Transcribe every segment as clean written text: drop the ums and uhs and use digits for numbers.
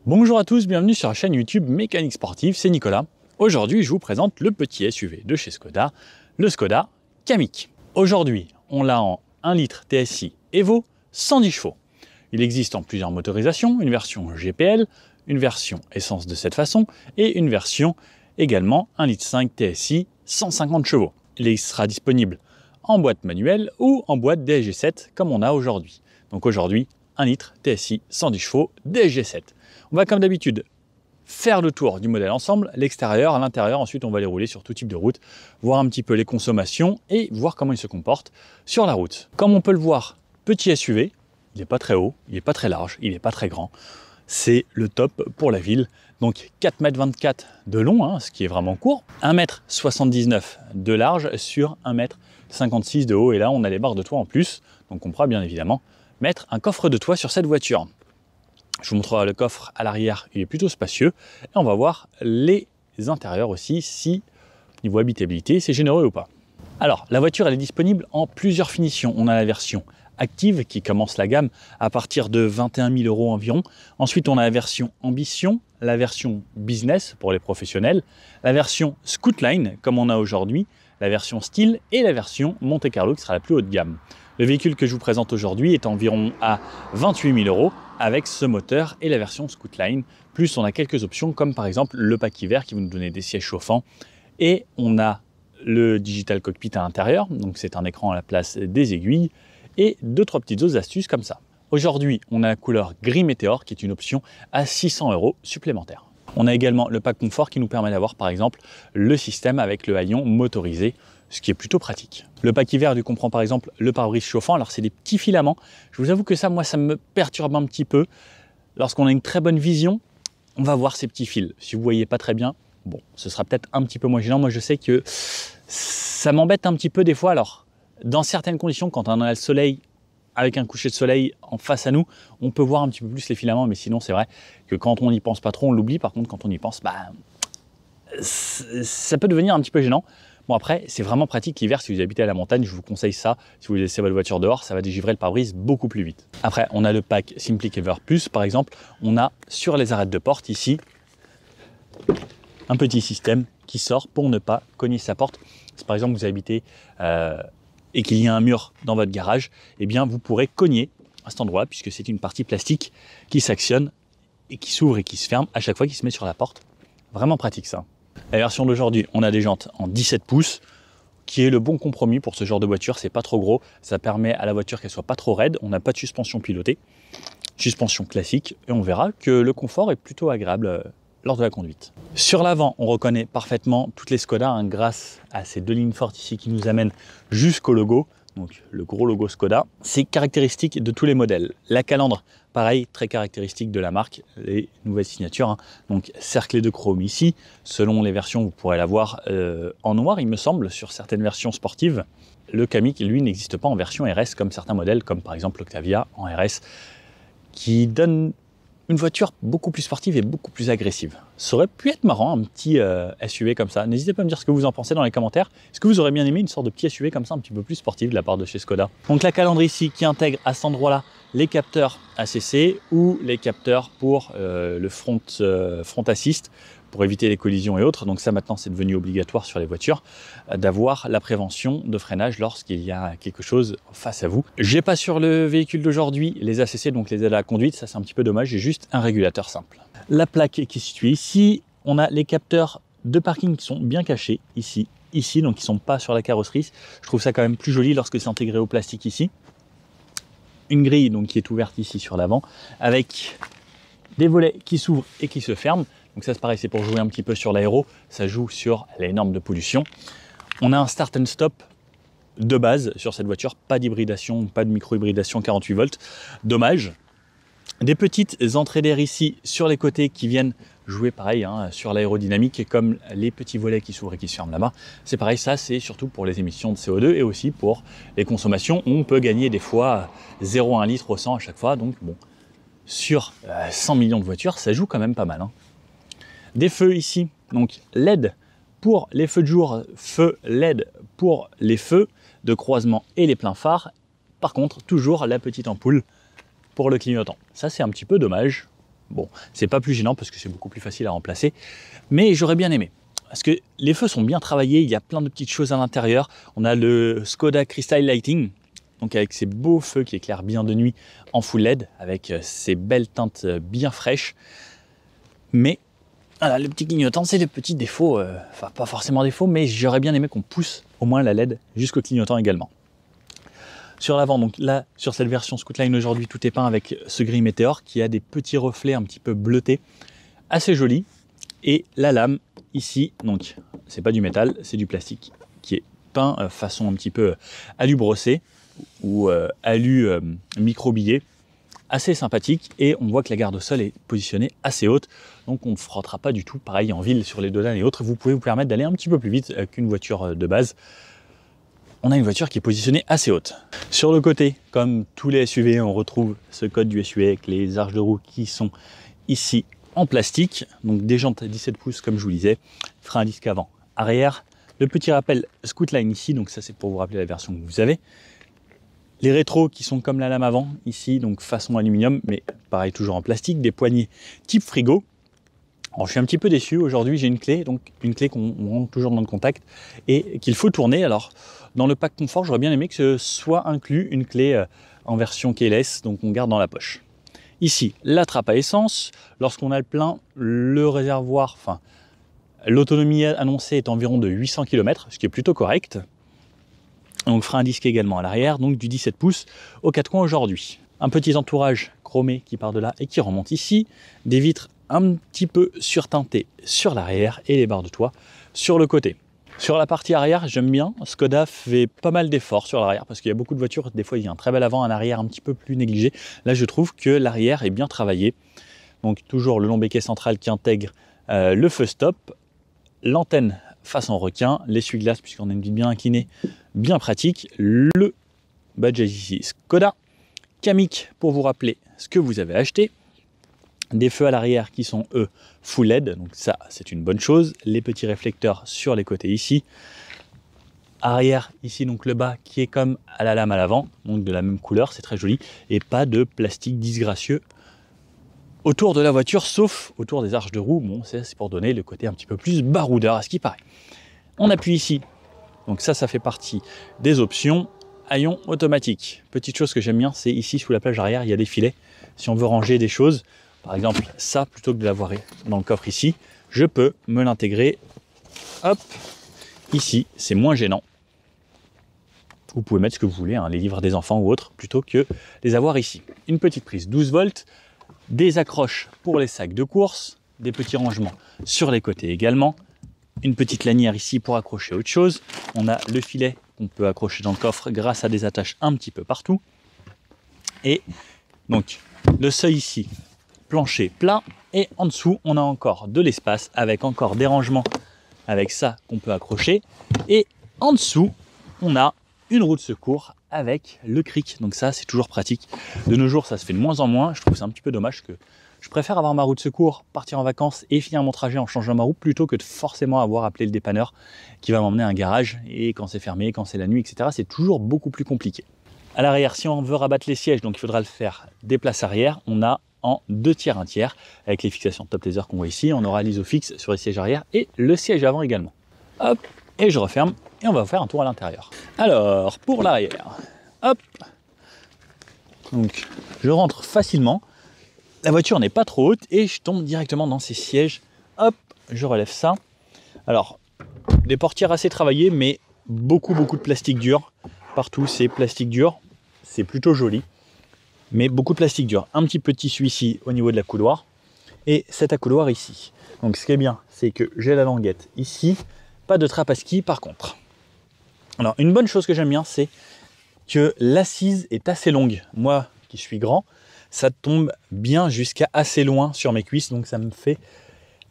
Bonjour à tous, bienvenue sur la chaîne YouTube Mécanique Sportive, c'est Nicolas. Aujourd'hui, je vous présente le petit SUV de chez Skoda, le Skoda Kamiq. Aujourd'hui, on l'a en 1 litre TSI Evo 110 chevaux. Il existe en plusieurs motorisations, une version GPL, une version essence de cette façon et une version également 1,5 litre TSI 150 chevaux. Il sera disponible en boîte manuelle ou en boîte DSG7 comme on a aujourd'hui. Donc aujourd'hui, 1 litre TSI 110 chevaux DSG7. On va comme d'habitude faire le tour du modèle ensemble, l'extérieur, l'intérieur, ensuite on va les rouler sur tout type de route, voir un petit peu les consommations et voir comment il se comporte sur la route. Comme on peut le voir, petit SUV, il n'est pas très haut, il n'est pas très large, il n'est pas très grand. C'est le top pour la ville. Donc 4,24 m de long, hein, ce qui est vraiment court, 1,79 m de large sur 1,56 m de haut. Et là on a les barres de toit en plus, donc on pourra bien évidemment mettre un coffre de toit sur cette voiture. Je vous montrerai le coffre à l'arrière, il est plutôt spacieux. Et on va voir les intérieurs aussi, si niveau habitabilité, c'est généreux ou pas. Alors, la voiture, elle est disponible en plusieurs finitions. On a la version active qui commence la gamme à partir de 21 000 € environ. Ensuite, on a la version ambition, la version business pour les professionnels, la version Scootline comme on a aujourd'hui, la version style et la version Monte Carlo qui sera la plus haut de gamme. Le véhicule que je vous présente aujourd'hui est environ à 28 000 € avec ce moteur et la version Scootline. Plus on a quelques options comme par exemple le pack hiver qui va nous donner des sièges chauffants et on a le digital cockpit à l'intérieur, donc c'est un écran à la place des aiguilles et 2-3 petites autres astuces comme ça. Aujourd'hui, on a la couleur gris météore qui est une option à 600 € supplémentaires. On a également le pack confort qui nous permet d'avoir par exemple le système avec le haillon motorisé, ce qui est plutôt pratique. Le pack hiver lui comprend par exemple le pare-brise chauffant. Alors c'est des petits filaments. Je vous avoue que ça, moi, ça me perturbe un petit peu. Lorsqu'on a une très bonne vision, on va voir ces petits fils. Si vous ne voyez pas très bien, bon, ce sera peut-être un petit peu moins gênant. Moi, je sais que ça m'embête un petit peu des fois. Alors, dans certaines conditions, quand on a le soleil avec un coucher de soleil en face à nous, on peut voir un petit peu plus les filaments. Mais sinon, c'est vrai que quand on n'y pense pas trop, on l'oublie. Par contre, quand on y pense, ça peut devenir un petit peu gênant. Bon après, c'est vraiment pratique l'hiver si vous habitez à la montagne, je vous conseille ça. Si vous laissez votre voiture dehors, ça va dégivrer le pare-brise beaucoup plus vite. Après, on a le pack Simply Cover Plus par exemple. On a sur les arêtes de porte ici, un petit système qui sort pour ne pas cogner sa porte. Si par exemple vous habitez et qu'il y a un mur dans votre garage, eh bien vous pourrez cogner à cet endroit puisque c'est une partie plastique qui s'actionne et qui s'ouvre et qui se ferme à chaque fois qu'il se met sur la porte. Vraiment pratique ça. La version d'aujourd'hui, on a des jantes en 17 pouces, qui est le bon compromis pour ce genre de voiture. C'est pas trop gros, ça permet à la voiture qu'elle soit pas trop raide. On n'a pas de suspension pilotée, suspension classique, et on verra que le confort est plutôt agréable lors de la conduite. Sur l'avant, on reconnaît parfaitement toutes les Skoda hein, grâce à ces deux lignes fortes ici qui nous amènent jusqu'au logo. Donc le gros logo Skoda, c'est caractéristique de tous les modèles. La calandre, pareil, très caractéristique de la marque, les nouvelles signatures. Hein. Donc cerclé de chrome ici, selon les versions, vous pourrez l'avoir en noir, il me semble, sur certaines versions sportives. Le Kamiq, lui, n'existe pas en version RS comme certains modèles, comme par exemple l'Octavia en RS, qui donne une voiture beaucoup plus sportive et beaucoup plus agressive. Ça aurait pu être marrant, un petit SUV comme ça. N'hésitez pas à me dire ce que vous en pensez dans les commentaires. Est-ce que vous aurez bien aimé une sorte de petit SUV comme ça, un petit peu plus sportif de la part de chez Skoda? Donc la calandre ici qui intègre à cet endroit-là les capteurs ACC ou les capteurs pour le front assist, pour éviter les collisions et autres. Donc ça maintenant c'est devenu obligatoire sur les voitures d'avoir la prévention de freinage lorsqu'il y a quelque chose face à vous. J'ai pas sur le véhicule d'aujourd'hui les ACC, donc les aides à la conduite, ça c'est un petit peu dommage, j'ai juste un régulateur simple. La plaque qui est située ici, on a les capteurs de parking qui sont bien cachés ici, donc ils sont pas sur la carrosserie. Je trouve ça quand même plus joli lorsque c'est intégré au plastique ici. Une grille donc qui est ouverte ici sur l'avant avec des volets qui s'ouvrent et qui se ferment. Donc ça c'est pareil, c'est pour jouer un petit peu sur l'aéro, ça joue sur les normes de pollution. On a un start and stop de base sur cette voiture, pas d'hybridation, pas de micro-hybridation 48 volts, dommage. Des petites entrées d'air ici sur les côtés qui viennent jouer pareil hein, sur l'aérodynamique, comme les petits volets qui s'ouvrent et qui se ferment là-bas. C'est pareil, ça c'est surtout pour les émissions de CO2 et aussi pour les consommations. On peut gagner des fois 0,1 litre au 100 à chaque fois, donc bon, sur 100 millions de voitures, ça joue quand même pas mal. Hein. Des feux ici, donc LED pour les feux de jour, feux LED pour les feux de croisement et les pleins phares. Par contre, toujours la petite ampoule pour le clignotant. Ça, c'est un petit peu dommage. Bon, c'est pas plus gênant parce que c'est beaucoup plus facile à remplacer, mais j'aurais bien aimé. Parce que les feux sont bien travaillés, il y a plein de petites choses à l'intérieur. On a le Skoda Crystal Lighting, donc avec ces beaux feux qui éclairent bien de nuit en full LED, avec ces belles teintes bien fraîches. Mais voilà, le petit clignotant, c'est le petit défaut, enfin pas forcément défaut, mais j'aurais bien aimé qu'on pousse au moins la LED jusqu'au clignotant également. Sur l'avant, donc là, sur cette version Scootline aujourd'hui, tout est peint avec ce gris météore qui a des petits reflets un petit peu bleutés, assez jolis. Et la lame ici, donc c'est pas du métal, c'est du plastique qui est peint façon un petit peu alu brossé ou alu micro-billet, assez sympathique. Et on voit que la garde au sol est positionnée assez haute, donc on ne frottera pas du tout. Pareil en ville sur les dodanes et autres, vous pouvez vous permettre d'aller un petit peu plus vite qu'une voiture de base. On a une voiture qui est positionnée assez haute. Sur le côté, comme tous les SUV, on retrouve ce code du SUV avec les arches de roue qui sont ici en plastique. Donc des jantes à 17 pouces comme je vous disais, frein à disque avant, arrière. Le petit rappel Scootline ici, donc ça c'est pour vous rappeler la version que vous avez. Les rétros qui sont comme la lame avant, ici, donc façon aluminium, mais pareil toujours en plastique. Des poignées type frigo. Alors, je suis un petit peu déçu, aujourd'hui j'ai une clé, donc une clé qu'on rentre toujours dans le contact et qu'il faut tourner. Alors dans le pack confort, j'aurais bien aimé que ce soit inclus une clé en version keyless, donc on garde dans la poche. Ici, la trappe à essence, lorsqu'on a le plein, le réservoir, enfin l'autonomie annoncée est environ de 800 km, ce qui est plutôt correct. Donc frein à disque également à l'arrière, donc du 17 pouces aux 4 coins aujourd'hui. Un petit entourage chromé qui part de là et qui remonte ici, des vitres un petit peu surteintées sur l'arrière et les barres de toit sur le côté. Sur la partie arrière, j'aime bien, Skoda fait pas mal d'efforts sur l'arrière parce qu'il y a beaucoup de voitures, des fois il y a un très bel avant, un arrière un petit peu plus négligé. Là je trouve que l'arrière est bien travaillé. Donc toujours le long béquet central qui intègre le feu stop, l'antenne façon requin, l'essuie-glace puisqu'on a une vitre bien inclinée, bien pratique, le badge ici Skoda, Kamiq pour vous rappeler ce que vous avez acheté, des feux à l'arrière qui sont eux full LED, donc ça c'est une bonne chose, les petits réflecteurs sur les côtés ici, arrière ici donc le bas qui est comme à la lame à l'avant, donc de la même couleur, c'est très joli, et pas de plastique disgracieux autour de la voiture, sauf autour des arches de roue. Bon, c'est pour donner le côté un petit peu plus baroudeur à ce qui paraît. On appuie ici, donc ça fait partie des options. Haillon automatique. Petite chose que j'aime bien, c'est ici sous la plage arrière, il y a des filets. Si on veut ranger des choses, par exemple ça, plutôt que de l'avoir dans le coffre ici, je peux me l'intégrer, hop, ici, c'est moins gênant. Vous pouvez mettre ce que vous voulez, hein, les livres des enfants ou autres, plutôt que les avoir ici. Une petite prise 12 volts, des accroches pour les sacs de course, des petits rangements sur les côtés également, une petite lanière ici pour accrocher autre chose. On a le filet qu'on peut accrocher dans le coffre grâce à des attaches un petit peu partout. Et donc le seuil ici, plancher plat, et en dessous on a encore de l'espace avec encore des rangements avec ça qu'on peut accrocher. Et en dessous on a une roue de secours avec le cric, donc ça c'est toujours pratique. De nos jours ça se fait de moins en moins, je trouve c'est un petit peu dommage que je préfère avoir ma roue de secours, partir en vacances et finir mon trajet en changeant ma roue plutôt que de forcément avoir appelé le dépanneur qui va m'emmener à un garage et quand c'est fermé, quand c'est la nuit, etc. c'est toujours beaucoup plus compliqué. À l'arrière, si on veut rabattre les sièges, donc il faudra le faire des places arrière, on a en 2 tiers, 1 tiers avec les fixations top laser qu'on voit ici. On aura l'isofix sur les sièges arrière et le siège avant également. Hop, et je referme et on va faire un tour à l'intérieur. Alors, pour l'arrière, hop, donc je rentre facilement. La voiture n'est pas trop haute et je tombe directement dans ces sièges. Hop, je relève ça. Alors, des portières assez travaillées, mais beaucoup de plastique dur. Partout, c'est plastique dur. C'est plutôt joli, mais beaucoup de plastique dur. Un petit peu de tissu ici au niveau de la couloir et cet accoudoir ici. Donc, ce qui est bien, c'est que j'ai la languette ici. Pas de trappe à ski par contre. Alors, une bonne chose que j'aime bien, c'est que l'assise est assez longue. Moi, qui suis grand, ça tombe bien jusqu'à assez loin sur mes cuisses, donc ça me fait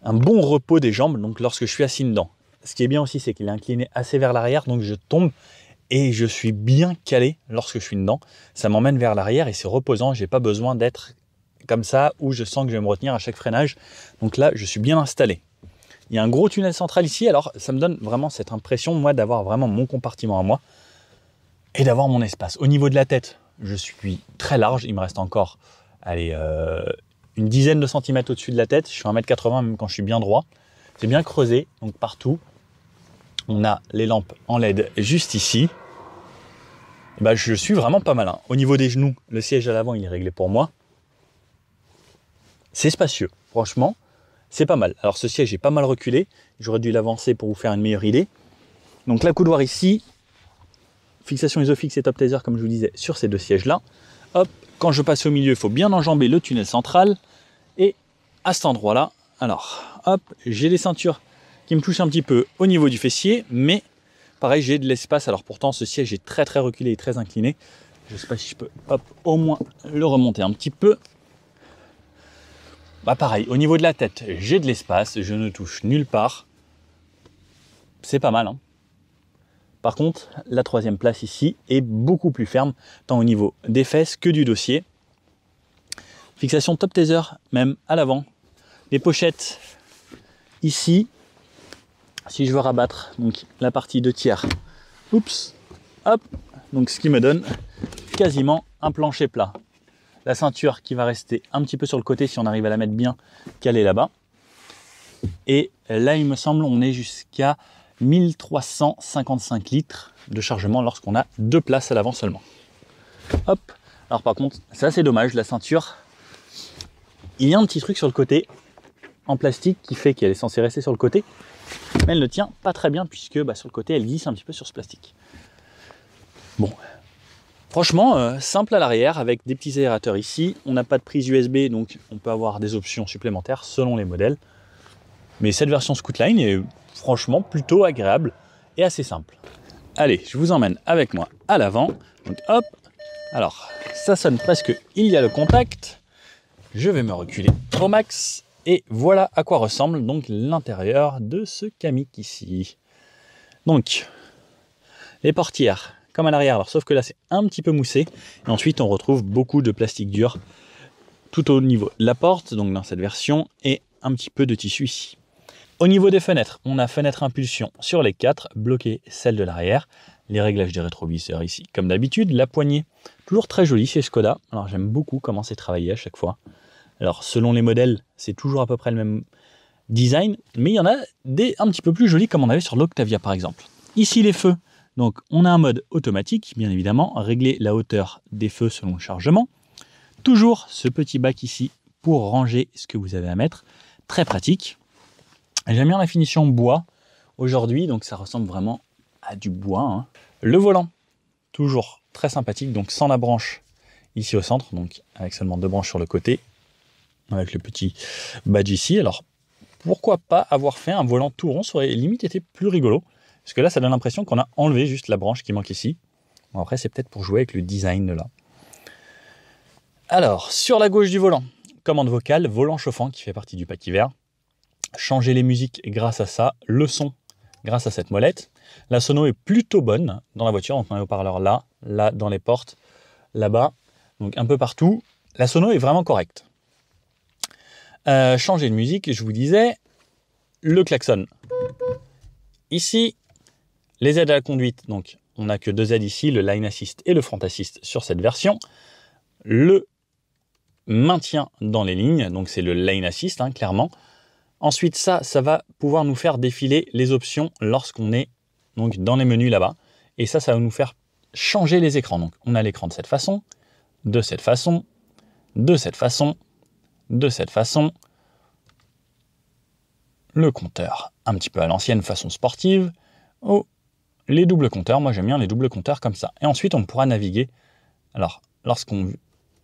un bon repos des jambes donc lorsque je suis assis dedans. Ce qui est bien aussi, c'est qu'il est incliné assez vers l'arrière, donc je tombe et je suis bien calé lorsque je suis dedans. Ça m'emmène vers l'arrière et c'est reposant, j'ai pas besoin d'être comme ça où je sens que je vais me retenir à chaque freinage. Donc là, je suis bien installé. Il y a un gros tunnel central ici, alors ça me donne vraiment cette impression, moi, d'avoir vraiment mon compartiment à moi et d'avoir mon espace. Au niveau de la tête, je suis très large, il me reste encore, allez, une dizaine de centimètres au-dessus de la tête. Je suis 1m80 même quand je suis bien droit. C'est bien creusé, donc partout. On a les lampes en LED juste ici. Et bah, je suis vraiment pas malin. Au niveau des genoux, le siège à l'avant, il est réglé pour moi. C'est spacieux, franchement, c'est pas mal. Alors ce siège est pas mal reculé. J'aurais dû l'avancer pour vous faire une meilleure idée. Donc la coudoir ici, fixation Isofix et Top Taser comme je vous disais sur ces deux sièges-là. Hop, quand je passe au milieu, il faut bien enjamber le tunnel central. Et à cet endroit-là, alors, hop, j'ai les ceintures qui me touchent un petit peu au niveau du fessier, mais pareil, j'ai de l'espace. Alors pourtant, ce siège est très très reculé et très incliné. Je ne sais pas si je peux, hop, au moins le remonter un petit peu. Bah pareil, au niveau de la tête, j'ai de l'espace, je ne touche nulle part. C'est pas mal, hein. Par contre, la troisième place ici est beaucoup plus ferme, tant au niveau des fesses que du dossier. Fixation Top Taser, même à l'avant. Les pochettes ici, si je veux rabattre donc la partie 2 tiers, oups, hop, donc ce qui me donne quasiment un plancher plat. La ceinture qui va rester un petit peu sur le côté si on arrive à la mettre bien calée là-bas. Et là, il me semble, on est jusqu'à 1355 litres de chargement lorsqu'on a 2 places à l'avant seulement. Hop. Alors par contre, ça c'est dommage, la ceinture, il y a un petit truc sur le côté en plastique qui fait qu'elle est censée rester sur le côté, mais elle ne tient pas très bien puisque sur le côté elle glisse un petit peu sur ce plastique. Bon, franchement simple à l'arrière avec des petits aérateurs ici. On n'a pas de prise USB, donc on peut avoir des options supplémentaires selon les modèles. Mais cette version Scootline est franchement plutôt agréable et assez simple. Allez, je vous emmène avec moi à l'avant. Donc hop, alors ça sonne presque, il y a le contact. Je vais me reculer au max et voilà à quoi ressemble donc l'intérieur de ce Kamiq ici. Donc les portières comme à l'arrière, alors sauf que là c'est un petit peu moussé. Et ensuite on retrouve beaucoup de plastique dur tout au niveau de la porte, donc dans cette version, et un petit peu de tissu ici. Au niveau des fenêtres, on a fenêtre impulsion sur les 4, bloquée celle de l'arrière. Les réglages des rétroviseurs ici, comme d'habitude. La poignée, toujours très jolie chez Skoda. Alors j'aime beaucoup comment c'est travaillé à chaque fois. Alors selon les modèles, c'est toujours à peu près le même design, mais il y en a des un petit peu plus jolis comme on avait sur l'Octavia par exemple. Ici les feux, donc on a un mode automatique, bien évidemment, régler la hauteur des feux selon le chargement. Toujours ce petit bac ici pour ranger ce que vous avez à mettre, très pratique. J'aime bien la finition bois aujourd'hui, donc ça ressemble vraiment à du bois, hein. Le volant, toujours très sympathique, donc sans la branche ici au centre, donc avec seulement 2 branches sur le côté, avec le petit badge ici. Alors pourquoi pas avoir fait un volant tout rond, ça aurait limite été plus rigolo, parce que là ça donne l'impression qu'on a enlevé juste la branche qui manque ici. Bon, après c'est peut-être pour jouer avec le design de là. Alors sur la gauche du volant, commande vocale, volant chauffant qui fait partie du pack hiver. Changer les musiques grâce à ça, le son grâce à cette molette. La sono est plutôt bonne dans la voiture, donc on a un haut-parleur là, là dans les portes, là-bas, donc un peu partout. La sono est vraiment correcte. Changer de musique, je vous disais, le klaxon. Ici, les aides à la conduite, donc on n'a que 2 aides ici, le Line Assist et le Front Assist sur cette version. Le maintien dans les lignes, donc c'est le Lane Assist, hein, clairement. Ensuite, ça va pouvoir nous faire défiler les options lorsqu'on est donc dans les menus là-bas. Et ça va nous faire changer les écrans. Donc, on a l'écran de cette façon, de cette façon, de cette façon, de cette façon. Le compteur, un petit peu à l'ancienne, façon sportive. Oh, les doubles compteurs, moi j'aime bien les doubles compteurs comme ça. Et ensuite, on pourra naviguer. Alors, lorsqu'on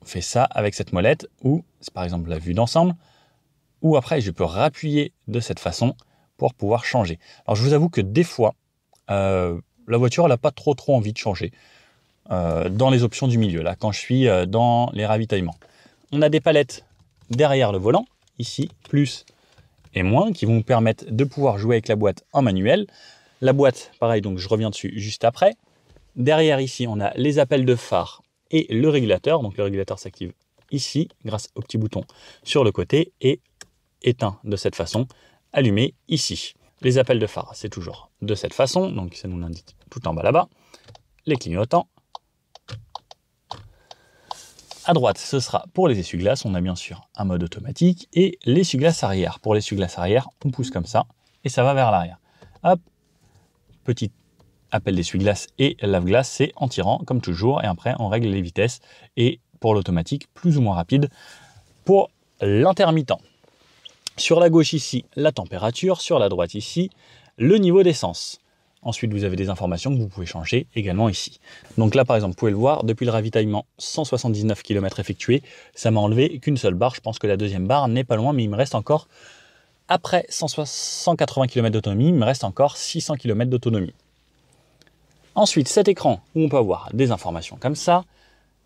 fait ça avec cette molette, ou c'est par exemple la vue d'ensemble, ou après je peux rappuyer de cette façon pour pouvoir changer. Alors je vous avoue que des fois, la voiture n'a pas trop envie de changer dans les options du milieu, là, quand je suis dans les ravitaillements. On a des palettes derrière le volant, ici, plus et moins, qui vont nous permettre de pouvoir jouer avec la boîte en manuel. La boîte, pareil, donc je reviens dessus juste après. Derrière ici, on a les appels de phare et le régulateur. Donc le régulateur s'active ici, grâce au petit bouton sur le côté, et éteint de cette façon, allumé ici. Les appels de phare, c'est toujours de cette façon, donc ça nous l'indique tout en bas là-bas. Les clignotants. À droite, ce sera pour les essuie-glaces. On a bien sûr un mode automatique et l'essuie-glace arrière. Pour l'essuie-glace arrière, on pousse comme ça et ça va vers l'arrière. Hop, petit appel d'essuie-glace et lave-glace, c'est en tirant comme toujours. Et après, on règle les vitesses. Et pour l'automatique, plus ou moins rapide. Pour l'intermittent, sur la gauche ici, la température. Sur la droite ici, le niveau d'essence. Ensuite, vous avez des informations que vous pouvez changer également ici. Donc là, par exemple, vous pouvez le voir, depuis le ravitaillement, 179 km effectués, ça m'a enlevé qu'une seule barre. Je pense que la deuxième barre n'est pas loin, mais il me reste encore, après 180 km d'autonomie, il me reste encore 600 km d'autonomie. Ensuite, cet écran où on peut avoir des informations comme ça,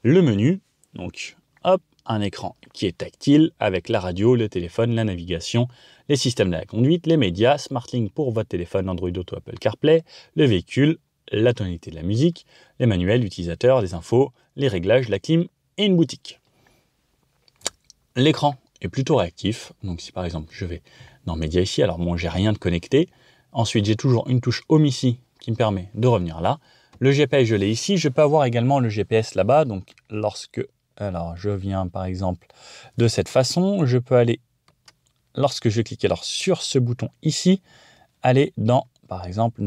le menu, donc hop, un écran qui est tactile avec la radio, le téléphone, la navigation, les systèmes de la conduite, les médias, SmartLink pour votre téléphone, Android Auto, Apple CarPlay, le véhicule, la tonalité de la musique, les manuels d'utilisateurs, les infos, les réglages, la clim et une boutique. L'écran est plutôt réactif, donc si par exemple je vais dans Médias ici, alors moi j'ai rien de connecté, ensuite j'ai toujours une touche Home ici qui me permet de revenir là, le GPS je l'ai ici, je peux avoir également le GPS là-bas, donc lorsque alors je viens par exemple de cette façon, je peux aller, lorsque je clique alors sur ce bouton ici, aller dans par exemple,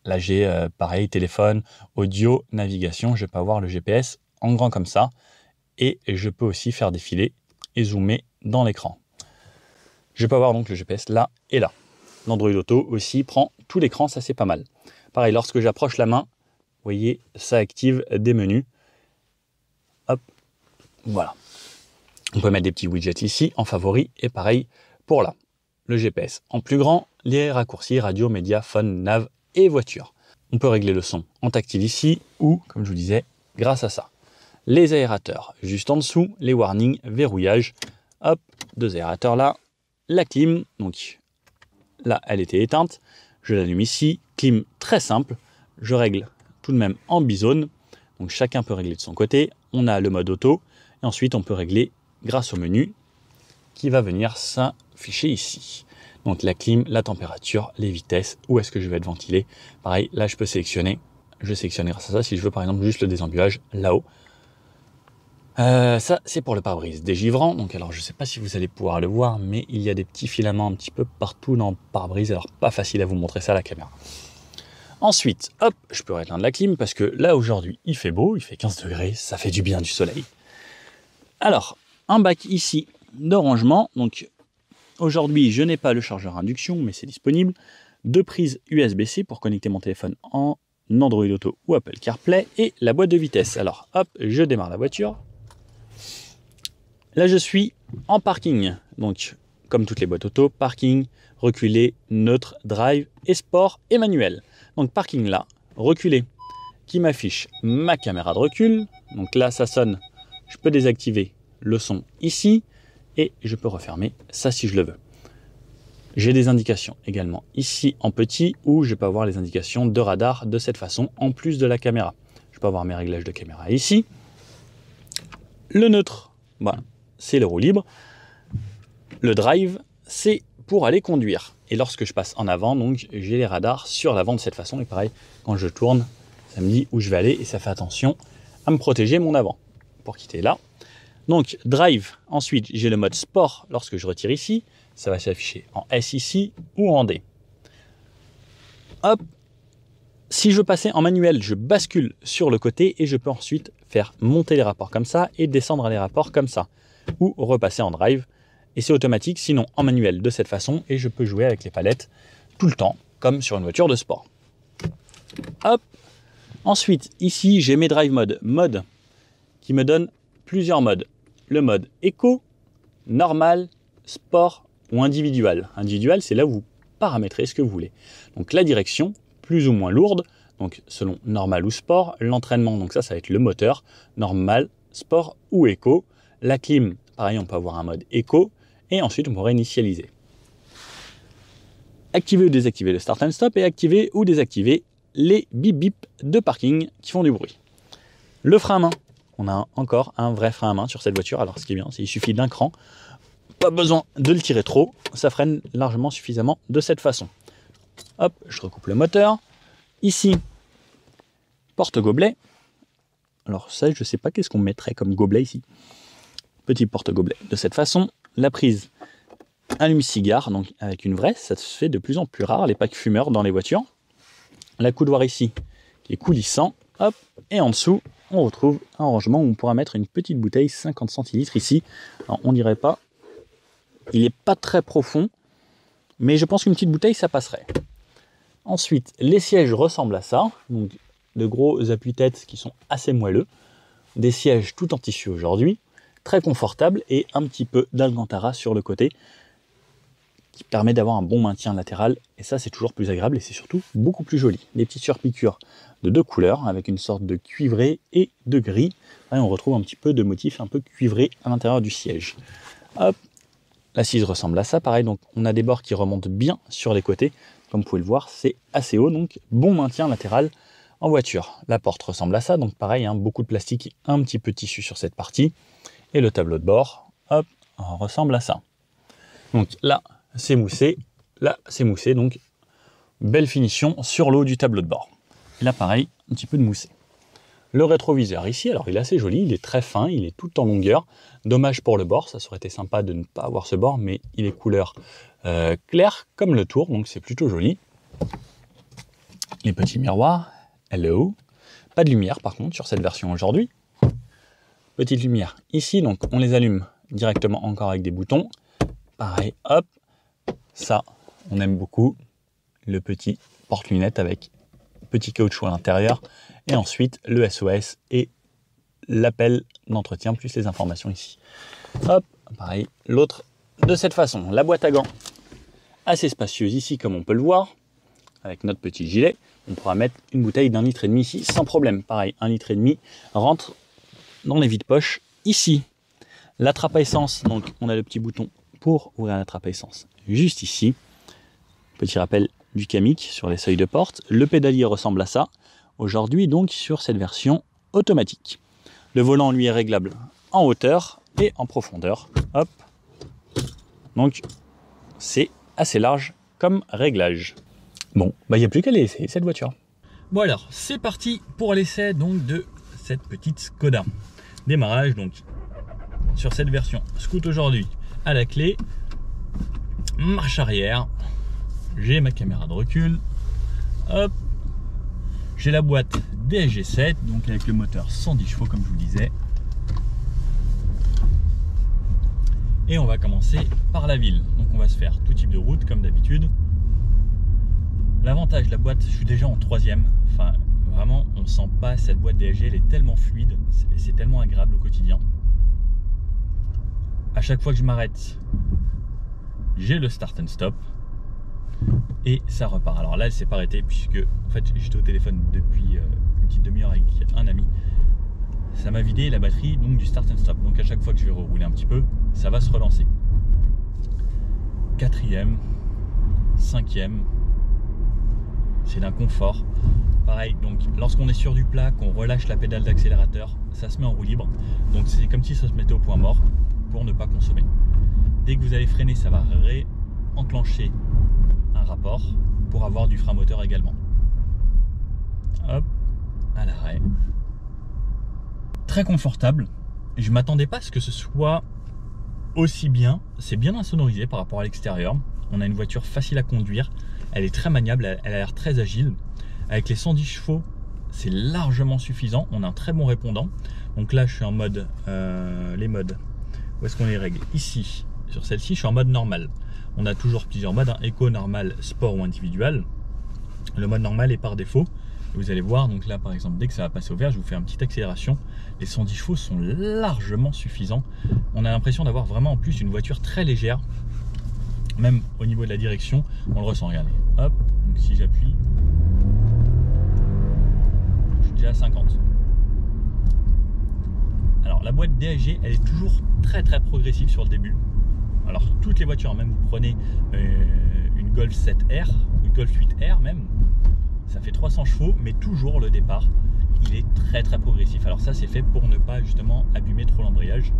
là j'ai pareil téléphone, audio, navigation, je peux avoir le GPS en grand comme ça, et je peux aussi faire défiler et zoomer dans l'écran. Je peux avoir donc le GPS là et là. L'Android Auto aussi prend tout l'écran, ça c'est pas mal. Pareil, lorsque j'approche la main, vous voyez, ça active des menus. Hop, voilà. On peut mettre des petits widgets ici en favori et pareil pour là. Le GPS en plus grand, les raccourcis, radio, médias, phone, nav et voiture. On peut régler le son en tactile ici ou, comme je vous disais, grâce à ça. Les aérateurs juste en dessous, les warnings, verrouillage, hop, 2 aérateurs là, la clim, donc là elle était éteinte, je l'allume ici, clim très simple, je règle tout de même en bizone, donc chacun peut régler de son côté, on a le mode auto, et ensuite on peut régler grâce au menu qui va venir s'afficher ici. Donc la clim, la température, les vitesses, où est-ce que je vais être ventilé, pareil, là je peux sélectionner, je sélectionne grâce à ça, si je veux par exemple juste le désembuyage là-haut. Ça c'est pour le pare-brise dégivrant, donc alors je ne sais pas si vous allez pouvoir le voir, mais il y a des petits filaments un petit peu partout dans le pare-brise, alors pas facile à vous montrer ça à la caméra. Ensuite, hop, je peux éteindre la clim parce que là aujourd'hui il fait beau, il fait 15 degrés, ça fait du bien du soleil. Alors, un bac ici de rangement, donc aujourd'hui je n'ai pas le chargeur induction mais c'est disponible, 2 prises USB-C pour connecter mon téléphone en Android Auto ou Apple CarPlay et la boîte de vitesse. Alors hop, je démarre la voiture. Là je suis en parking, donc comme toutes les boîtes auto, parking, reculé, neutre, drive et sport et manuel. Donc parking là, reculé, qui m'affiche ma caméra de recul, donc là ça sonne, je peux désactiver le son ici et je peux refermer ça si je le veux. J'ai des indications également ici en petit où je peux avoir les indications de radar de cette façon en plus de la caméra. Je peux avoir mes réglages de caméra ici. Le neutre, voilà, c'est le roue libre. Le drive, c'est pour aller conduire. Et lorsque je passe en avant, donc j'ai les radars sur l'avant de cette façon. Et pareil, quand je tourne, ça me dit où je vais aller et ça fait attention à me protéger mon avant. Pour quitter là. Donc drive, ensuite j'ai le mode sport lorsque je retire ici. Ça va s'afficher en S ici ou en D. Hop. Si je passais en manuel, je bascule sur le côté et je peux ensuite faire monter les rapports comme ça et descendre les rapports comme ça. Ou repasser en drive. Et c'est automatique, sinon en manuel de cette façon. Et je peux jouer avec les palettes tout le temps, comme sur une voiture de sport. Hop. Ensuite, ici, j'ai mes drive mode qui me donne plusieurs modes. Le mode éco, normal, sport ou individuel. Individuel, c'est là où vous paramétrez ce que vous voulez. Donc la direction, plus ou moins lourde, donc selon normal ou sport. L'entraînement, donc ça va être le moteur, normal, sport ou éco. La clim, pareil, on peut avoir un mode éco. Et ensuite, on pourrait initialiser. Activer ou désactiver le start and stop et activer ou désactiver les bip bip de parking qui font du bruit. Le frein à main. On a encore un vrai frein à main sur cette voiture. Alors ce qui est bien, c'est qu'il suffit d'un cran. Pas besoin de le tirer trop. Ça freine largement suffisamment de cette façon. Hop, je recoupe le moteur. Ici, porte-gobelet. Alors ça, je sais pas qu'est-ce qu'on mettrait comme gobelet ici. Petit porte-gobelet. De cette façon, la prise allume-cigare, donc avec une vraie, ça se fait de plus en plus rare, les packs fumeurs dans les voitures. La coudoir ici, qui est coulissant, hop, et en dessous, on retrouve un rangement où on pourra mettre une petite bouteille 50 centilitres ici. Alors, on dirait pas, il n'est pas très profond, mais je pense qu'une petite bouteille, ça passerait. Ensuite, les sièges ressemblent à ça, donc de gros appuis-têtes qui sont assez moelleux, des sièges tout en tissu aujourd'hui, très confortables et un petit peu d'alcantara sur le côté, qui permet d'avoir un bon maintien latéral, et ça c'est toujours plus agréable et c'est surtout beaucoup plus joli. Des petites surpiqûres de 2 couleurs avec une sorte de cuivré et de gris. Là, on retrouve un petit peu de motif un peu cuivré à l'intérieur du siège. Hop, l'assise ressemble à ça, pareil, donc on a des bords qui remontent bien sur les côtés. Comme vous pouvez le voir, c'est assez haut, donc bon maintien latéral en voiture. La porte ressemble à ça, donc pareil, hein, beaucoup de plastique et un petit peu de tissu sur cette partie. Et le tableau de bord, hop, ressemble à ça. Donc là, c'est moussé, donc belle finition sur le haut du tableau de bord. Et là, pareil, un petit peu de moussé. Le rétroviseur ici, alors il est assez joli, il est très fin, il est tout en longueur. Dommage pour le bord, ça aurait été sympa de ne pas avoir ce bord, mais il est couleur claire comme le tour, donc c'est plutôt joli. Les petits miroirs, hello. Pas de lumière par contre sur cette version aujourd'hui. Petite lumière ici, donc on les allume directement encore avec des boutons. Pareil, hop, ça, on aime beaucoup. Le petit porte-lunettes avec petit caoutchouc à l'intérieur. Et ensuite, le SOS et l'appel d'entretien, plus les informations ici. Hop, pareil, l'autre de cette façon. La boîte à gants, assez spacieuse ici, comme on peut le voir. Avec notre petit gilet, on pourra mettre une bouteille d'1,5 litre ici, sans problème. Pareil, 1,5 litre rentre dans les vides-poches ici. La trappe à essence, donc on a le petit bouton pour ouvrir la trappe à essence juste ici. Petit rappel du Kamiq sur les seuils de porte. Le pédalier ressemble à ça. Aujourd'hui donc sur cette version automatique. Le volant lui est réglable en hauteur et en profondeur. Hop. Donc c'est assez large comme réglage. Bon, bah il n'y a plus qu'à l'essayer cette voiture. Bon alors, c'est parti pour l'essai donc de cette petite Skoda. Démarrage donc sur cette version Scoot aujourd'hui à la clé. Marche arrière. J'ai ma caméra de recul. Hop. J'ai la boîte DSG7, donc avec le moteur 110 chevaux comme je vous disais. Et on va commencer par la ville. Donc on va se faire tout type de route comme d'habitude. L'avantage de la boîte, je suis déjà en 3e. Enfin, vraiment, on sent pas cette boîte DSG, elle est tellement fluide, c'est tellement agréable au quotidien. À chaque fois que je m'arrête, j'ai le start and stop. Et ça repart. Alors là, elle s'est pas arrêtée puisque en fait j'étais au téléphone depuis une petite demi-heure avec un ami. Ça m'a vidé la batterie donc du start and stop. Donc à chaque fois que je vais rerouler un petit peu, ça va se relancer. 4e, 5e, c'est d'un confort. Pareil, donc lorsqu'on est sur du plat, qu'on relâche la pédale d'accélérateur, ça se met en roue libre. Donc c'est comme si ça se mettait au point mort pour ne pas consommer. Dès que vous allez freiner, ça va réenclencher un rapport pour avoir du frein moteur également. Hop, à l'arrêt. Très confortable. Je m'attendais pas à ce que ce soit aussi bien. C'est bien insonorisé par rapport à l'extérieur. On a une voiture facile à conduire. Elle est très maniable, elle a l'air très agile. Avec les 110 chevaux, c'est largement suffisant. On a un très bon répondant. Donc là, je suis en mode, les modes. Où est-ce qu'on les règle? Ici, sur celle-ci, je suis en mode normal. On a toujours plusieurs modes, hein, éco, normal, sport ou individuel. Le mode normal est par défaut. Vous allez voir, donc là par exemple, dès que ça va passer au vert, je vous fais une petite accélération. Les 110 chevaux sont largement suffisants. On a l'impression d'avoir vraiment en plus une voiture très légère. Même au niveau de la direction, on le ressent, regardez. Hop, donc si j'appuie, je suis déjà à 50. Alors la boîte DSG, elle est toujours très progressive sur le début. Alors toutes les voitures, même vous prenez une Golf 7R, une Golf 8R même, ça fait 300 chevaux, mais toujours le départ, il est très progressif. Alors ça c'est fait pour ne pas justement abîmer trop l'embrayage.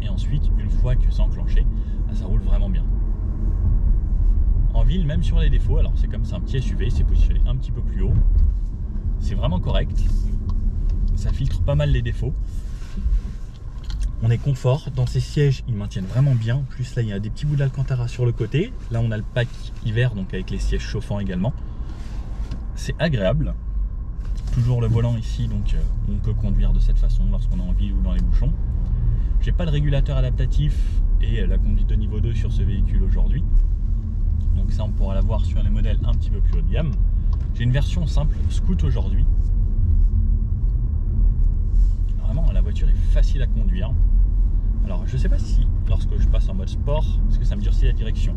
Et ensuite, une fois que c'est enclenché, ça roule vraiment bien. En ville, même sur les défauts, alors c'est comme c'est un petit SUV, c'est positionné un petit peu plus haut. C'est vraiment correct. ça filtre pas mal les défauts. On est confort, dans ces sièges ils maintiennent vraiment bien. En plus là il y a des petits bouts d'Alcantara sur le côté. Là on a le pack hiver, donc avec les sièges chauffants également. C'est agréable. Toujours le volant ici, donc on peut conduire de cette façon lorsqu'on a envie ou dans les bouchons. J'ai pas de régulateur adaptatif et la conduite de niveau 2 sur ce véhicule aujourd'hui. Donc ça on pourra l'avoir sur les modèles un petit peu plus haut de gamme. J'ai une version simple Scoot aujourd'hui. Vraiment la voiture est facile à conduire. Alors je sais pas si lorsque je passe en mode sport, parce que ça me durcit la direction.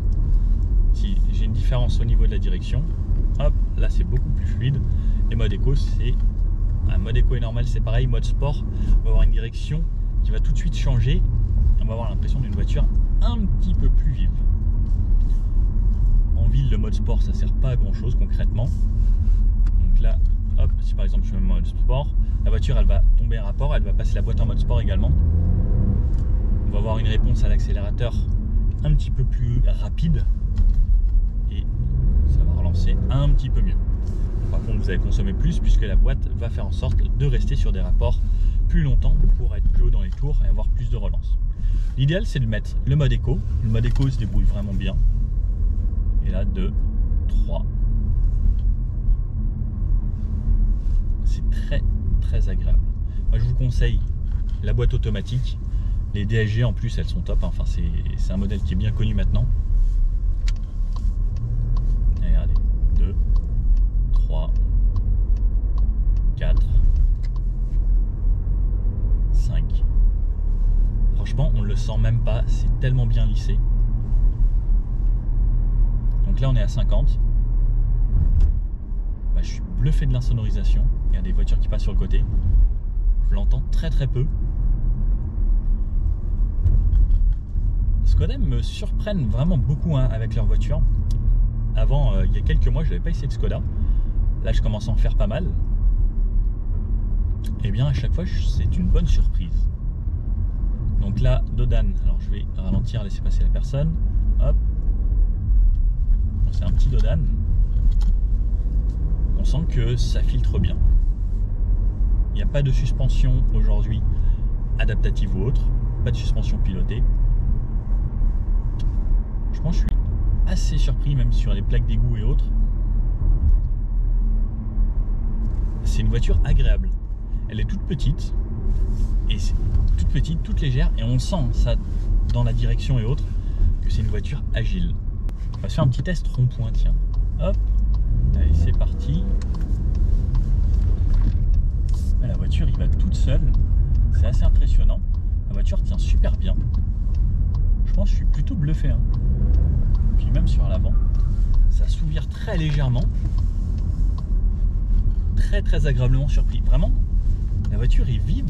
Si j'ai une différence au niveau de la direction, hop, là c'est beaucoup plus fluide. Et mode éco, c'est un mode éco et normal, c'est pareil. Mode sport, on va avoir une direction qui va tout de suite changer. On va avoir l'impression d'une voiture un petit peu plus vive. En ville, le mode sport, ça sert pas à grand chose concrètement. Donc là, hop, si par exemple je mets mode sport, la voiture elle va tomber en rapport, elle va passer la boîte en mode sport également. On va avoir une réponse à l'accélérateur un petit peu plus rapide et ça va relancer un petit peu mieux. Par contre, vous allez consommer plus puisque la boîte va faire en sorte de rester sur des rapports plus longtemps pour être plus haut dans les tours et avoir plus de relance. L'idéal, c'est de mettre le mode éco. Le mode éco se débrouille vraiment bien. Et là, 2, 3. C'est très, très agréable. Moi, je vous conseille la boîte automatique. Les DSG, en plus, elles sont top. Enfin, c'est un modèle qui est bien connu maintenant. Et regardez, 2, 3, 4, 5. Franchement, on ne le sent même pas, c'est tellement bien lissé. Donc là, on est à 50. Bah, je suis bluffé de l'insonorisation. Il y a des voitures qui passent sur le côté. Je l'entends très très peu. Skoda me surprennent vraiment beaucoup avec leur voiture. Avant, il y a quelques mois, je n'avais pas essayé de Skoda. Là, je commence à en faire pas mal. Et bien, à chaque fois, c'est une bonne surprise. Donc là, Dodan. Alors, je vais ralentir, laisser passer la personne. Hop. C'est un petit Dodan. On sent que ça filtre bien. Il n'y a pas de suspension aujourd'hui adaptative ou autre. Pas de suspension pilotée. Je pense que je suis assez surpris, même sur les plaques d'égout et autres. C'est une voiture agréable. Elle est toute petite. Et c'est toute petite, toute légère. Et on sent ça dans la direction et autres que c'est une voiture agile. On va se faire un petit test rond-point, tiens. Hop. Allez, c'est parti. La voiture, il va toute seule. C'est assez impressionnant. La voiture tient super bien. Je pense que je suis plutôt bluffé. Hein. Puis même sur l'avant, ça s'ouvre très légèrement. Très très agréablement surpris. Vraiment, la voiture est vive.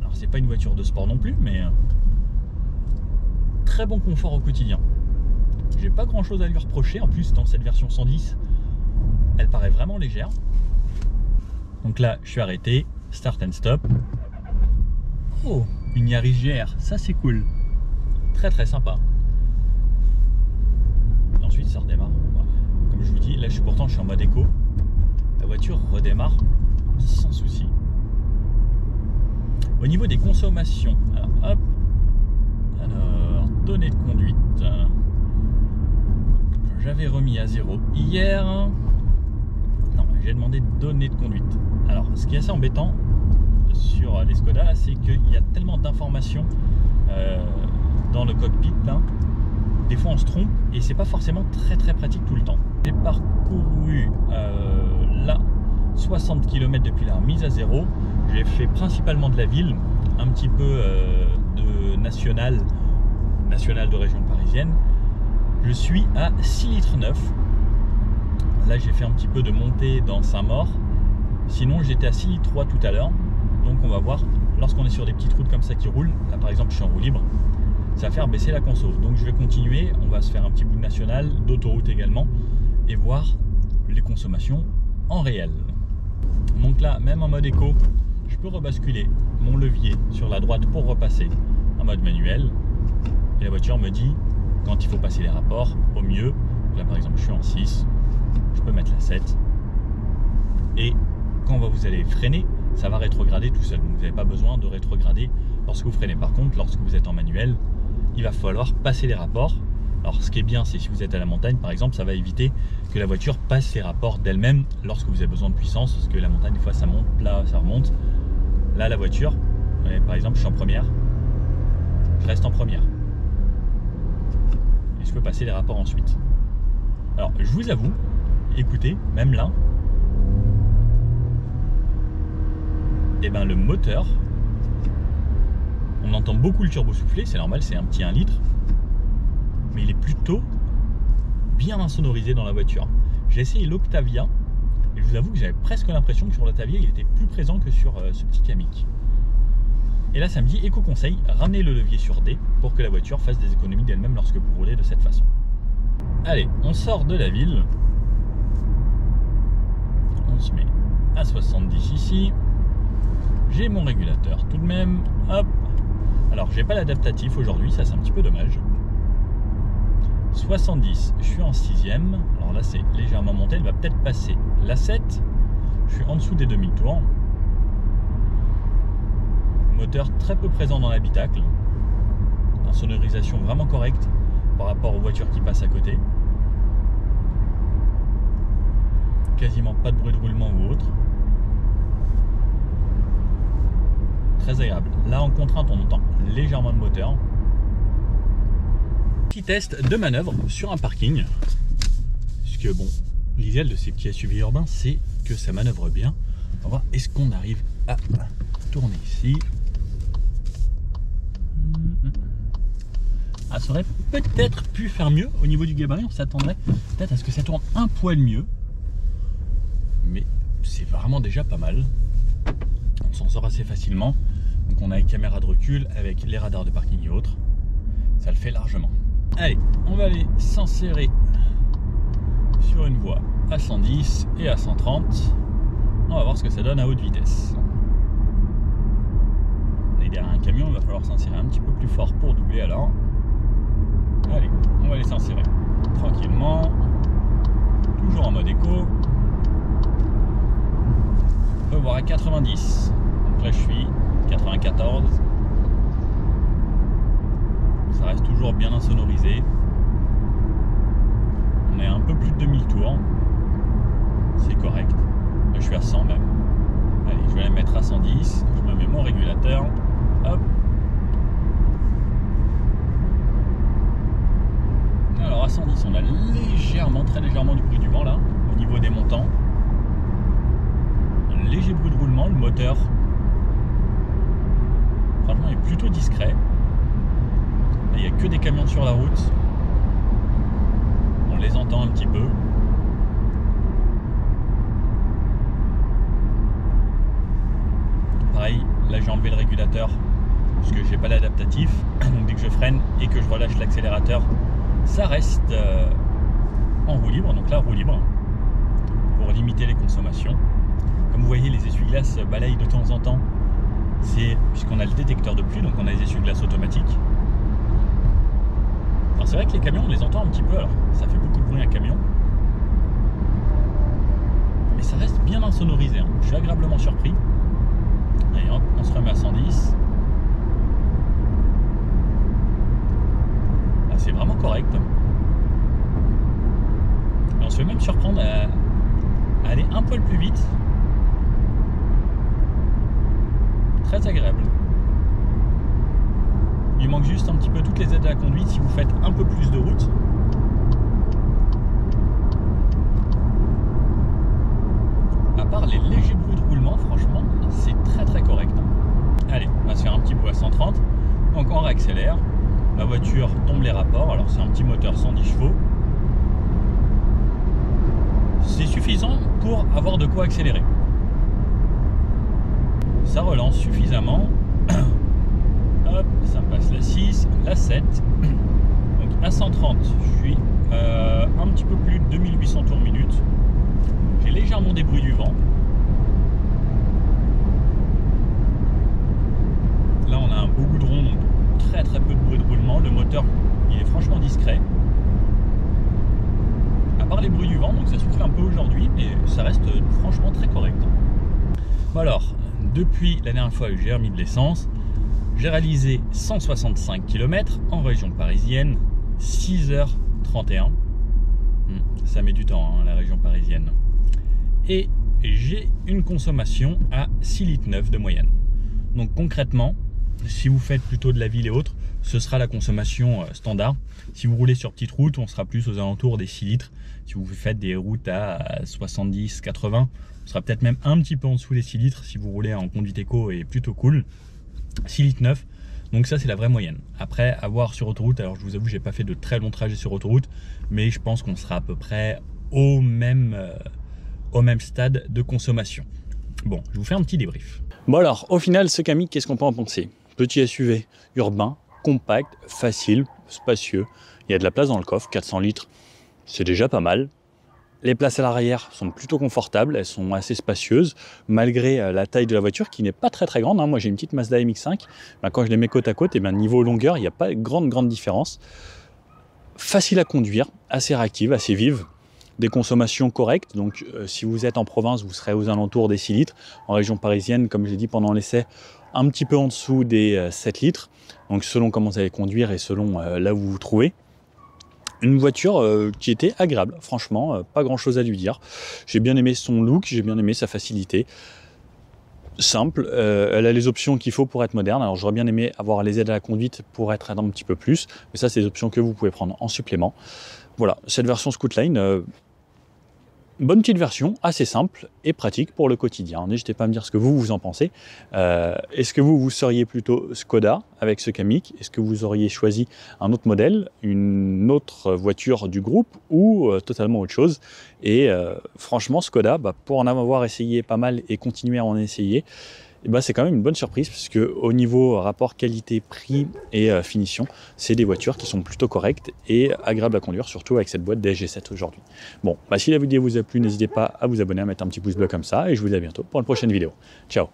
Alors c'est pas une voiture de sport non plus, mais très bon confort au quotidien. J'ai pas grand chose à lui reprocher. En plus, dans cette version 110, elle paraît vraiment légère. Donc là, je suis arrêté. Start and stop. Oh, une Yaris GR. Ça, c'est cool. Très très sympa. Et ensuite, ça redémarre. Comme je vous dis, là, pourtant, je suis en mode éco. La voiture redémarre sans souci. Au niveau des consommations, alors hop. Alors, données de conduite. J'avais remis à 0 hier. Non, j'ai demandé données de conduite. Alors, ce qui est assez embêtant sur les Skoda, c'est qu'il y a tellement d'informations dans le cockpit. Hein. Des fois, on se trompe et c'est pas forcément très très pratique tout le temps. J'ai parcouru là 60 km depuis la remise à 0. J'ai fait principalement de la ville, un petit peu de national de région parisienne. Je suis à 6,9 litres. Là, j'ai fait un petit peu de montée dans Saint-Maur. Sinon, j'étais à 6,3 litres tout à l'heure. Donc, on va voir, lorsqu'on est sur des petites routes comme ça qui roulent, là par exemple, je suis en roue libre, ça va faire baisser la conso. Donc, je vais continuer. On va se faire un petit bout de national, d'autoroute également, et voir les consommations en réel. Donc là, même en mode éco, je peux rebasculer mon levier sur la droite pour repasser en mode manuel. Et la voiture me dit quand il faut passer les rapports au mieux. Là par exemple je suis en 6, je peux mettre la 7 et quand vous allez freiner, ça va rétrograder tout seul. Vous n'avez pas besoin de rétrograder lorsque vous freinez. Par contre, lorsque vous êtes en manuel, il va falloir passer les rapports. Alors ce qui est bien, c'est si vous êtes à la montagne par exemple, ça va éviter que la voiture passe les rapports d'elle-même lorsque vous avez besoin de puissance, parce que la montagne des fois ça monte, là ça remonte. Là la voiture, par exemple je suis en première, je reste en première. Et je peux passer les rapports ensuite. Alors je vous avoue, écoutez, même là, et ben le moteur, on entend beaucoup le turbo souffler, c'est normal, c'est un petit 1 litre. Mais il est plutôt bien insonorisé dans la voiture. J'ai essayé l'Octavia et je vous avoue que j'avais presque l'impression que sur l'Octavia il était plus présent que sur ce petit Kamiq. Et là ça me dit éco-conseil, ramenez le levier sur D pour que la voiture fasse des économies d'elle-même lorsque vous roulez de cette façon. Allez, on sort de la ville. On se met à 70 ici. J'ai mon régulateur tout de même. Hop. Alors j'ai pas l'adaptatif aujourd'hui, ça c'est un petit peu dommage. 70, je suis en 6ème, alors là c'est légèrement monté, elle va peut-être passer la 7, je suis en dessous des 2000 tours. Moteur très peu présent dans l'habitacle, une sonorisation vraiment correcte par rapport aux voitures qui passent à côté. Quasiment pas de bruit de roulement ou autre. Très agréable. Là en contrainte on entend légèrement le moteur. Petit test de manœuvre sur un parking, puisque bon, l'idéal de ces petits SUV urbains c'est que ça manœuvre bien. On va voir, est-ce qu'on arrive à tourner ici? Ah, ça aurait peut-être pu faire mieux au niveau du gabarit, on s'attendrait peut-être à ce que ça tourne un poil mieux, mais c'est vraiment déjà pas mal. On s'en sort assez facilement, donc on a les caméras de recul avec les radars de parking et autres, ça le fait largement. Allez, on va aller s'insérer sur une voie à 110 et à 130. On va voir ce que ça donne à haute vitesse. On est derrière un camion, il va falloir s'insérer un petit peu plus fort pour doubler alors. Allez, on va aller s'insérer tranquillement. Toujours en mode éco. On peut voir à 90. Donc là je suis 94. Ça reste toujours bien insonorisé. On est à un peu plus de 2000 tours. C'est correct. Là, je suis à 100 même. Allez, je vais la mettre à 110. Je me mets mon régulateur. Hop. Alors à 110, on a légèrement, très légèrement du bruit du vent là, au niveau des montants. Un léger bruit de roulement. Le moteur, franchement, est plutôt discret. Il n'y a que des camions sur la route. On les entend un petit peu. Pareil, là j'ai enlevé le régulateur parce que j'ai pas l'adaptatif. Donc dès que je freine et que je relâche l'accélérateur, ça reste en roue libre. Donc là, roue libre pour limiter les consommations. Comme vous voyez, les essuie-glaces balayent de temps en temps. C'est puisqu'on a le détecteur de pluie, donc on a les essuie-glaces automatiques. Alors c'est vrai que les camions on les entend un petit peu, alors ça fait beaucoup de bruit un camion, mais ça reste bien insonorisé, hein. Je suis agréablement surpris. Allez hop, on se remet à 110. Là c'est vraiment correct. Et on se fait même surprendre à aller un poil plus vite. Très agréable. Il manque juste un petit peu toutes les aides à la conduite si vous faites un peu plus de route. À part les légers bruits de roulement, franchement, c'est très très correct. Allez, on va se faire un petit bout à 130. Donc on réaccélère. La voiture tombe les rapports. Alors c'est un petit moteur 110 chevaux. C'est suffisant pour avoir de quoi accélérer. Ça relance suffisamment. Hop, ça passe la 6, la 7. Donc à 130, je suis un petit peu plus de 2800 tours minute. J'ai légèrement des bruits du vent. Là on a un beau goudron, donc très très peu de bruit de roulement. Le moteur il est franchement discret. À part les bruits du vent, donc ça souffle un peu aujourd'hui, mais ça reste franchement très correct. Bon alors, depuis la dernière fois que j'ai remis de l'essence, j'ai réalisé 165 km en région parisienne, 6h31. Ça met du temps, hein, la région parisienne. Et j'ai une consommation à 6,9 litres de moyenne. Donc concrètement, si vous faites plutôt de la ville et autres, ce sera la consommation standard. Si vous roulez sur petite route, on sera plus aux alentours des 6 litres. Si vous faites des routes à 70, 80, on sera peut-être même un petit peu en dessous des 6 litres si vous roulez en conduite éco et plutôt cool. 6,9 litres. Donc ça, c'est la vraie moyenne. Après, à voir sur autoroute, alors je vous avoue, j'ai pas fait de très longs trajets sur autoroute, mais je pense qu'on sera à peu près au même stade de consommation. Bon, je vous fais un petit débrief. Bon alors, au final, ce Kamiq, qu'est-ce qu'on peut en penser? Petit SUV, urbain, compact, facile, spacieux. Il y a de la place dans le coffre, 400 litres, c'est déjà pas mal. Les places à l'arrière sont plutôt confortables, elles sont assez spacieuses, malgré la taille de la voiture qui n'est pas très grande. Moi j'ai une petite Mazda MX-5, quand je les mets côte à côte, niveau longueur, il n'y a pas de grande différence. Facile à conduire, assez réactive, assez vive. Des consommations correctes, donc si vous êtes en province, vous serez aux alentours des 6 litres. En région parisienne, comme je l'ai dit pendant l'essai, un petit peu en dessous des 7 litres. Donc selon comment vous allez conduire et selon là où vous vous trouvez. Une voiture qui était agréable, franchement, pas grand chose à lui dire. J'ai bien aimé son look, j'ai bien aimé sa facilité. Simple, elle a les options qu'il faut pour être moderne. Alors j'aurais bien aimé avoir les aides à la conduite pour être un petit peu plus, mais ça c'est des options que vous pouvez prendre en supplément. Voilà, cette version Scootline, bonne petite version, assez simple et pratique pour le quotidien. N'hésitez pas à me dire ce que vous en pensez. Est-ce que vous seriez plutôt Skoda avec ce Kamiq? Est-ce que vous auriez choisi un autre modèle, une autre voiture du groupe ou totalement autre chose? Et franchement, Skoda, pour en avoir essayé pas mal et continuer à en essayer, c'est quand même une bonne surprise parce que au niveau rapport qualité-prix et finition, c'est des voitures qui sont plutôt correctes et agréables à conduire, surtout avec cette boîte DSG7 aujourd'hui. Bon, si la vidéo vous a plu, n'hésitez pas à vous abonner, à mettre un petit pouce bleu comme ça et je vous dis à bientôt pour une prochaine vidéo. Ciao!